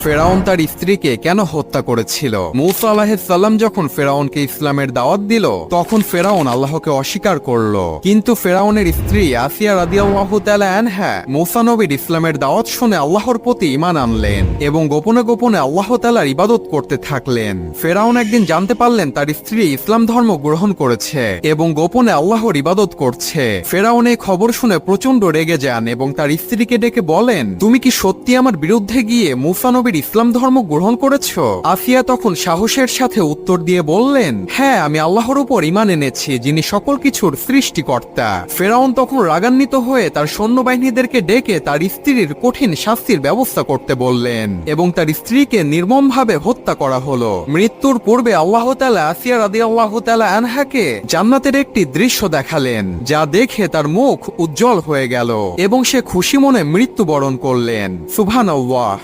ফেরাউন তার স্ত্রীকে কেন হত্যা করেছিল? মূসা আলাইহিস সালাম যখন ফেরাউনকে ইসলামের দাওয়াত দিল, তখন ফেরাউন আল্লাহকে অস্বীকার করল। কিন্তু ফেরাউনের স্ত্রী আসিয়া রাদিয়াল্লাহু তাআলা আনহা মূসা নবীর ইসলামের দাওয়াত শুনে আল্লাহর প্রতি ঈমান আনলেন এবং গোপনে গোপনে আল্লাহ তাআলার ইবাদত করতে থাকলেন। ফেরাউন একদিন জানতে পারলেন তার স্ত্রী ইসলাম ধর্ম গ্রহণ করেছে এবং গোপনে আল্লাহর ইবাদত করছে। ফেরাউন এই খবর শুনে প্রচন্ড রেগে যান এবং তার স্ত্রীকে ডেকে বলেন, তুমি কি সত্যি আমার বিরুদ্ধে গিয়ে মূসা নবীর ইসলাম ধর্ম গ্রহণ করেছো? আসিয়া তখন সাহসের সাথে উত্তর দিয়ে বললেন, হ্যাঁ, আমি আল্লাহর উপর ঈমান এনেছি, যিনি সকল কিছুর সৃষ্টিকর্তা। ফেরাউন তখন রাগান্বিত হয়ে তার সৈন্যবাহিনীদেরকে ডেকে তার স্ত্রীর কঠিন শাস্তির ব্যবস্থা করতে বললেন এবং তার স্ত্রীকে নির্মমভাবে হত্যা করা হলো। মৃত্যুর পূর্বে আল্লাহ তাআলা আসিয়া রাদিয়াল্লাহু তাআলা আনহাকে জান্নাতের একটি দৃশ্য দেখালেন, যা দেখে তার মুখ উজ্জ্বল হয়ে গেল এবং সে খুশি মনে মৃত্যুবরণ করলেন। সুবহানাল্লাহ।